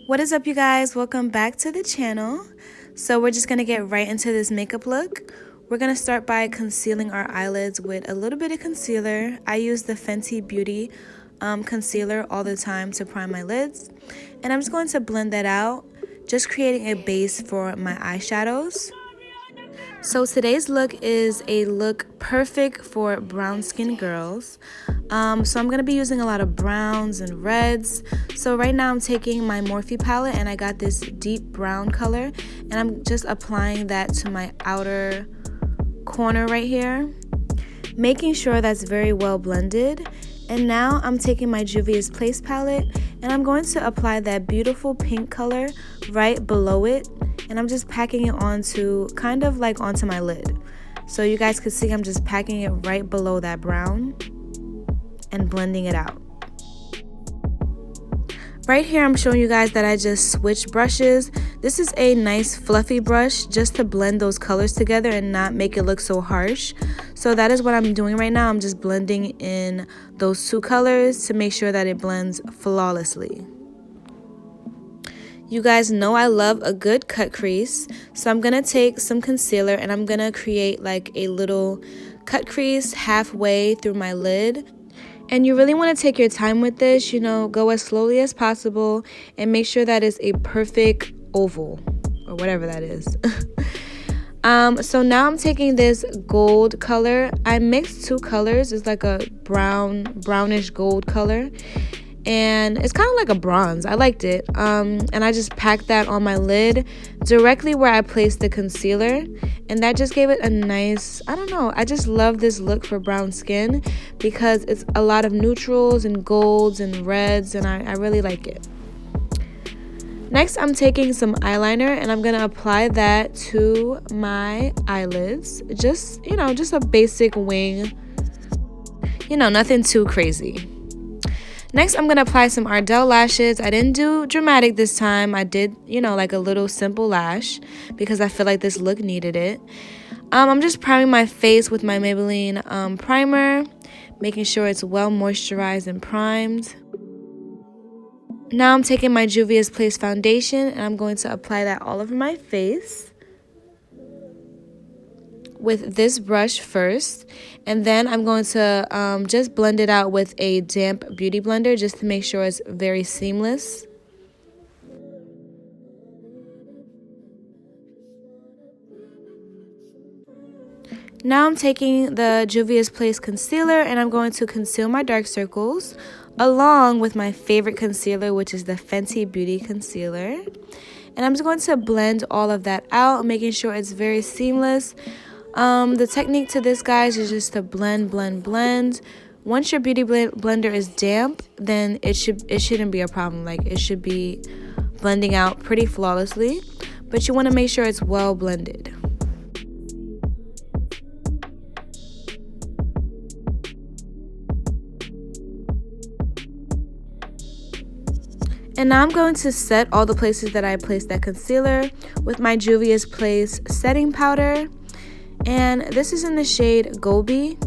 What is up, you guys? Welcome back to the channel. So we're just gonna get right into this makeup look. We're gonna start by concealing our eyelids with a little bit of concealer. I use the Fenty Beauty concealer all the time to prime my lids, and I'm just going to blend that out, just creating a base for my eyeshadows. So today's look is a look perfect for brown skin girls. So I'm going to be using a lot of browns and reds. So right now I'm taking my Morphe palette and I got this deep brown color, and I'm just applying that to my outer corner right here, making sure that's very well blended. And now I'm taking my Juvia's Place palette and I'm going to apply that beautiful pink color right below it, and I'm just packing it onto onto my lid. So you guys can see I'm just packing it right below that brown and blending it out. Right here I'm showing you guys that I just switched brushes. This is a nice fluffy brush just to blend those colors together and not make it look so harsh. So that is what I'm doing right now. I'm just blending in those two colors to make sure that it blends flawlessly. You guys know I love a good cut crease, so I'm gonna take some concealer and I'm gonna create like a little cut crease halfway through my lid. And you really want to take your time with this, go as slowly as possible and make sure that it's a perfect oval or whatever that is. So now I'm taking this gold color. I mixed two colors. It's like a brownish gold color, and it's kind of like a bronze. I liked it. And I just packed that on my lid directly where I placed the concealer, and that just gave it a nice, I just love this look for brown skin because it's a lot of neutrals and golds and reds, and I really like it. Next, I'm taking some eyeliner and I'm gonna apply that to my eyelids. Just a basic wing, nothing too crazy. Next, I'm going to apply some Ardell lashes. I didn't do dramatic this time. I did, like a little simple lash because I feel like this look needed it. I'm just priming my face with my Maybelline primer, making sure it's well moisturized and primed. Now I'm taking my Juvia's Place foundation and I'm going to apply that all over my face with this brush first, and then I'm going to just blend it out with a damp beauty blender just to make sure it's very seamless. Now I'm taking the Juvia's Place concealer and I'm going to conceal my dark circles along with my favorite concealer, which is the Fenty Beauty concealer. And I'm just going to blend all of that out, making sure it's very seamless. The technique to this, guys, is just to blend. Once your beauty blender is damp, then it shouldn't be a problem. Like, it should be blending out pretty flawlessly, but you want to make sure it's well blended. And now I'm going to set all the places that I placed that concealer with my Juvia's Place setting powder. And this is in the shade Gobi.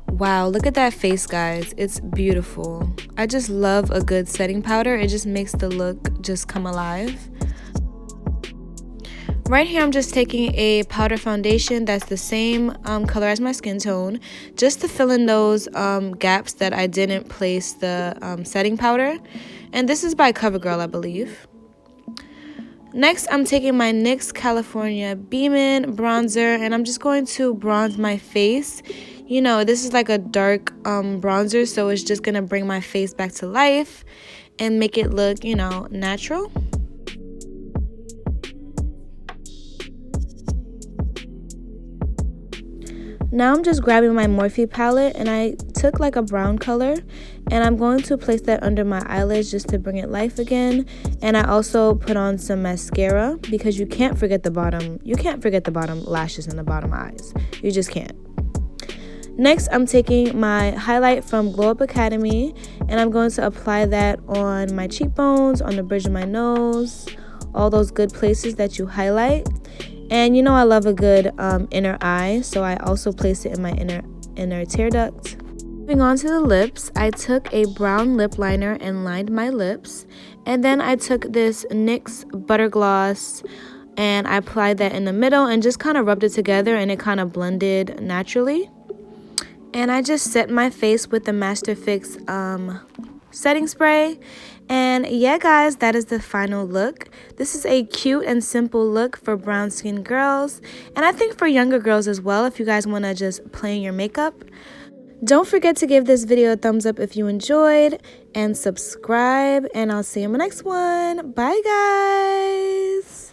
Wow, look at that face, guys. It's beautiful. I just love a good setting powder. It just makes the look just come alive. Right here, I'm just taking a powder foundation that's the same color as my skin tone, just to fill in those gaps that I didn't place the setting powder. And this is by CoverGirl, I believe. Next, I'm taking my NYX California Beamin' bronzer, and I'm just going to bronze my face. This is like a dark bronzer, so it's just going to bring my face back to life and make it look, natural. Now I'm just grabbing my Morphe palette and I took like a brown color and I'm going to place that under my eyelids just to bring it life again. And I also put on some mascara because you can't forget the bottom lashes and the bottom eyes. You just can't. Next, I'm taking my highlight from Glow Up Academy and I'm going to apply that on my cheekbones, on the bridge of my nose, all those good places that you highlight. And I love a good inner eye, so I also place it in my inner tear duct. Moving on to the lips, I took a brown lip liner and lined my lips. And then I took this NYX Butter Gloss and I applied that in the middle and just kind of rubbed it together, and it kind of blended naturally. And I just set my face with the Master Fix setting spray. And yeah, guys, that is the final look. This is a cute and simple look for brown skin girls, and I think for younger girls as well, if you guys want to just play in your makeup. Don't forget to give this video a thumbs up if you enjoyed, and subscribe, and I'll see you in my next one. Bye, guys.